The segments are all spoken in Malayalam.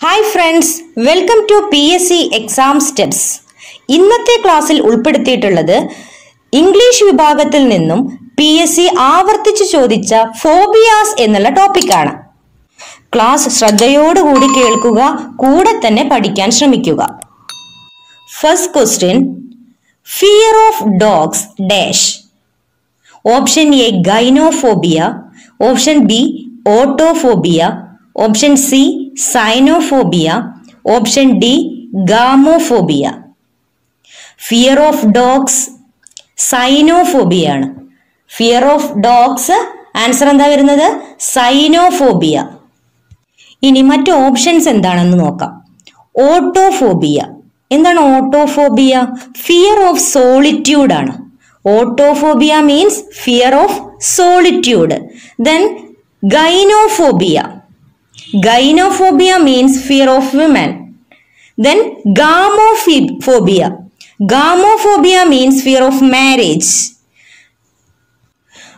Hi friends, welcome to PSC exam steps. ഇന്നത്തെ ക്ലാസ്സിൽ ഉൾപ്പെടുത്തിയിട്ടുള്ളത് ഇംഗ്ലീഷ് വിഭാഗത്തിൽ നിന്നും PSC ആവർത്തിച്ച് ചോദിച്ച ഫോബിയാസ് എന്നുള്ള ടോപ്പിക്കാണ്. ക്ലാസ് ശ്രദ്ധയോടുകൂടി കേൾക്കുക, കൂടെ തന്നെ പഠിക്കാൻ ശ്രമിക്കുക. First question, fear of dogs dash. Option A gynophobia, option B autophobia, option C cynophobia, option D gamophobia. Fear of dogs cynophobia ആണ്. ഫിയർ ഓഫ് ഡോഗ്സ് ആൻസർ എന്താ വരുന്നത്? സൈനോഫോബിയ. ഇനി മറ്റു ഓപ്ഷൻസ് എന്താണെന്ന് നോക്കാം. ഓട്ടോഫോബിയ. എന്താണ് ഓട്ടോഫോബിയ? ഫിയർ ഓഫ് സോളിറ്റ്യൂഡ് ആണ്. Autophobia means fear of solitude. Then gynophobia. Gynophobia means fear of women. Then gamophobia. Gamophobia means fear of marriage.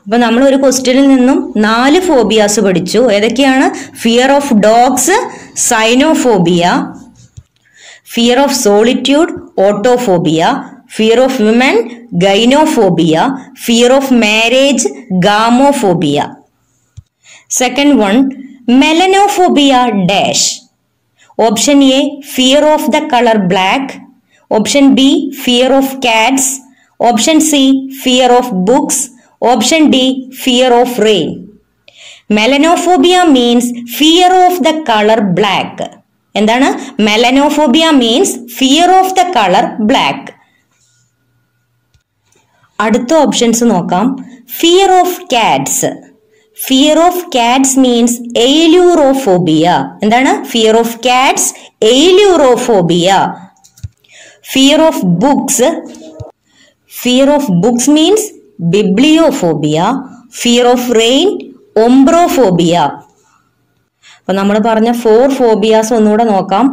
അപ്പൊ നമ്മൾ ഒരു ക്വസ്റ്റ്യനിൽ നിന്നും 4 ഫോബിയാസ് പഠിച്ചു. ഏതൊക്കെയാണ്? Fear of dogs, cynophobia, fear of solitude, autophobia, fear of women, gynophobia, fear of marriage, gamophobia. Second one, melanophobia dash. Option A fear of the color black, option B fear of cats, option C fear of books, option D fear of rain. Melanophobia means fear of the color black. എന്താണ്? Melanophobia means fear of the color black. അടുത്ത ഓപ്ഷൻസ് നോക്കാം. Fear of cats. Fear of cats means ailurophobia. എന്താണ്? Fear of cats, ailurophobia. Fear of books. Fear of books means bibliophobia. Fear of rain, ombrophobia. അപ്പൊ നമ്മൾ പറഞ്ഞ 4 ഫോബിയാസ് ഒന്നുകൂടെ നോക്കാം.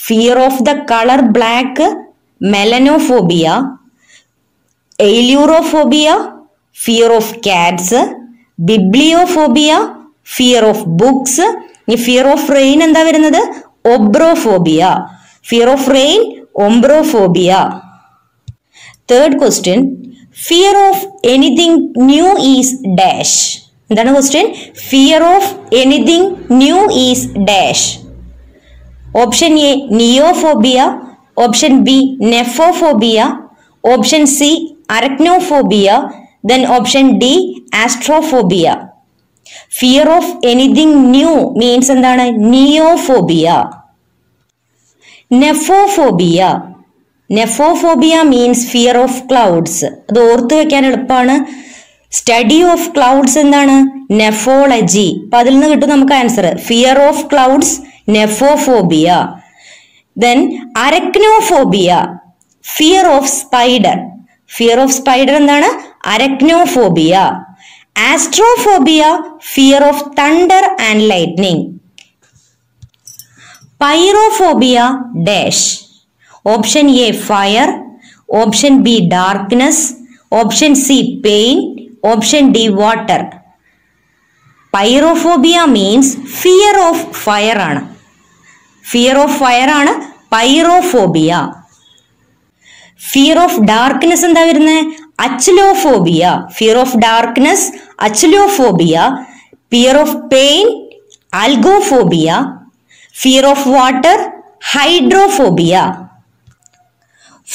Fear of the colour black, melanophobia, ailurophobia, fear of cats, bibliophobia, fear of books. ഈ ഫിയർ ഓഫ് റെയിൻ എന്താ വരുന്നത്? Ombrophobia. Fear of rain, ombrophobia. Third question, fear of anything new is dash. എന്താണ് question? Fear of anything new is dash. Option A neophobia, option B nephophobia, option C arachnophobia, then option D astrophobia. Fear of anything new means എന്താണ്? Neophobia. Nephophobia. Nephophobia means fear of clouds. അത് ഓർത്ത് വെക്കാൻ എളുപ്പമാണ്. സ്റ്റഡി ഓഫ് ക്ലൗഡ്സ് എന്താണ്? നെഫോളജി. അപ്പൊ അതിൽ നിന്ന് കിട്ടും നമുക്ക് answer. Fear of clouds, nephophobia. Then arachnophobia, fear of spider. Fear of spider എന്താണ്? Arachnophobia. Astrophobia, fear of thunder and lightning. Pyrophobia dash. Option A fire, option B darkness, option C pain, option D water. Pyrophobia means fear of fire ആണ്. ഫിയർ ഓഫ് ഫയർ ആണ് പൈറോഫോബിയ. ഫിയർ ഓഫ് ഡാർക്ക്നെസ് എന്താ വരുന്നത്? Achluophobia. Fear of darkness, അച്ലോഫോബിയ. Fear of pain, algophobia. Fear of water, hydrophobia.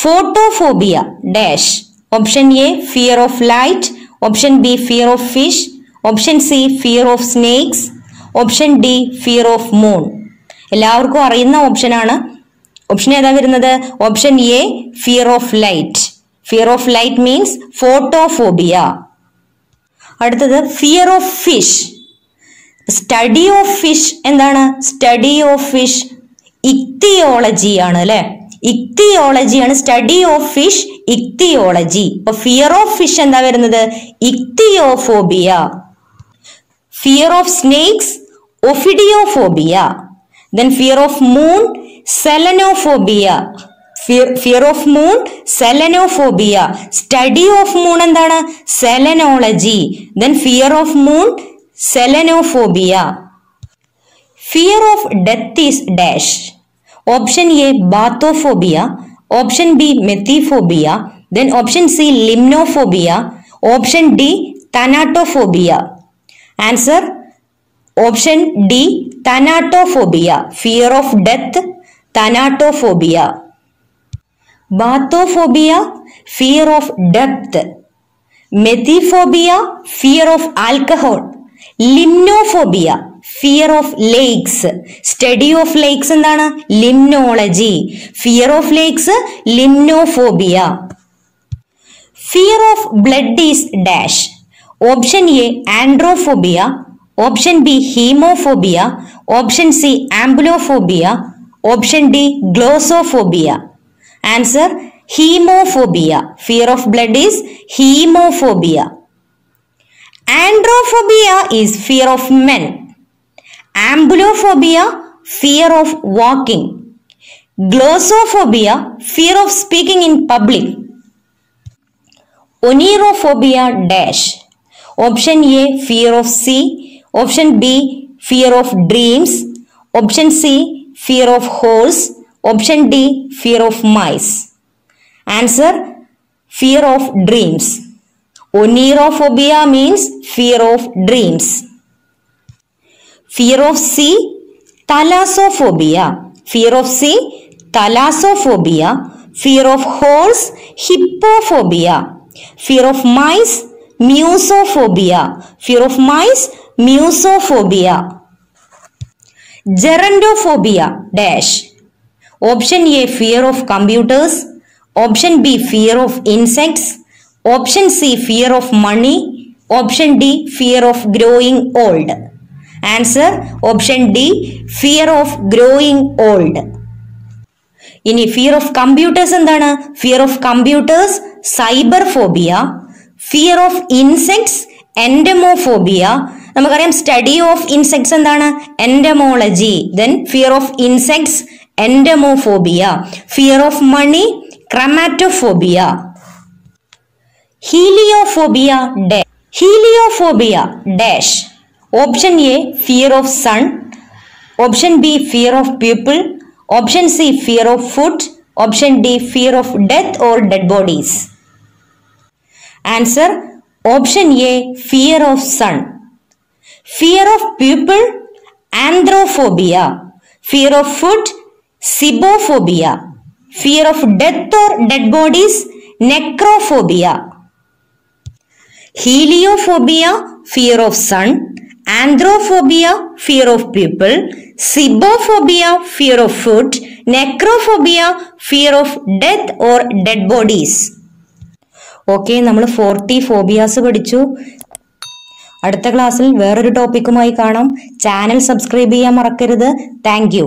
Photophobia dash. Option A fear of light, option B fear of fish, option C fear of snakes, option D fear of moon. എല്ലാവർക്കും അറിയുന്ന ഓപ്ഷനാണ്. ഓപ്ഷൻ ഏതാ വരുന്നത്? Option A fear of light. Fear of light means photophobia. അടുത്തത് fear of fish. Study of fish എന്താണ്? സ്റ്റഡി ഓഫ് ഫിഷ് ഇക്തിയോളജി ആണ് അല്ലെ. ഇക്തിയോളജിയാണ് സ്റ്റഡി ഓഫ് ഫിഷ്, ഇക്തിയോളജി. അപ്പൊ ഫിയർ ഓഫ് ഫിഷ് എന്താ വരുന്നത്? Ichthyophobia. Fear of snakes, ophidiophobia. Then fear of moon, selenophobia. Fear of moon, selenophobia. Study of moon എന്താണ്? Selenology. Then fear of moon, selenophobia. Fear of death is dash. Option A, bathophobia. Option B, methophobia. Then option C, limnophobia. Option D, thanatophobia. Answer, option D, thanatophobia. Fear of death, thanatophobia. Bathophobia, fear of death. Methophobia, fear of alcohol. Limnophobia, fear of lakes. Study of lakes എന്താണ്? Limnology. Fear of lakes, limnophobia. Fear of blood is dash. Option A, androphobia. Option B, hemophobia. Option C, ambulophobia. Option D, glossophobia. Answer, hemophobia. Fear of blood is hemophobia. Androphobia is fear of men. Ambulophobia, fear of walking. Glossophobia, fear of speaking in public. Onirophobia dash. Option A, fear of sea. Option B, fear of dreams. Option C, fear of horse. Option D, fear of mice. Answer, fear of dreams. Onirophobia means fear of dreams. Fear of sea, thalassophobia. Fear of sea, thalassophobia. Fear of horse, hippophobia. Fear of mice, musophobia. Fear of mice, musophobia. Gerontophobia dash. Option A, fear of computers. Option B, fear of insects. Option C, fear of money. Option D, fear of growing old. Answer, option D, fear of growing old. ഇനി ഫിയർ ഓഫ് കമ്പ്യൂട്ടേഴ്സ് എന്താണ്? Fear of computers, cyber phobia. Fear of insects, entomophobia. നമുക്കറിയാം സ്റ്റഡി ഓഫ് ഇൻസെക്ട്സ് എന്താണ്? Entomology. Then fear of insects, entomophobia. Fear of money, chrematophobia. Heliophobia dash. Heliophobia dash. Option A, fear of sun. Option B, fear of people. Option C, fear of food. Option D, fear of death or dead bodies. Answer, option A, fear of sun. Fear of people, anthrophobia. Fear of food, sibophobia. Fear of death or dead bodies, necrophobia. Heliophobia, fear of sun. Anthrophobia, fear of people. Sibophobia, fear of food. Necrophobia, fear of death or dead bodies. Okay, നമ്മൾ 40 ഫോബിയാസ് പഠിച്ചു. അടുത്ത ക്ലാസ്സിൽ വേറൊരു ടോപ്പിക്കുമായി കാണാം. ചാനൽ സബ്സ്ക്രൈബ് ചെയ്യാൻ മറക്കരുത്. Thank you.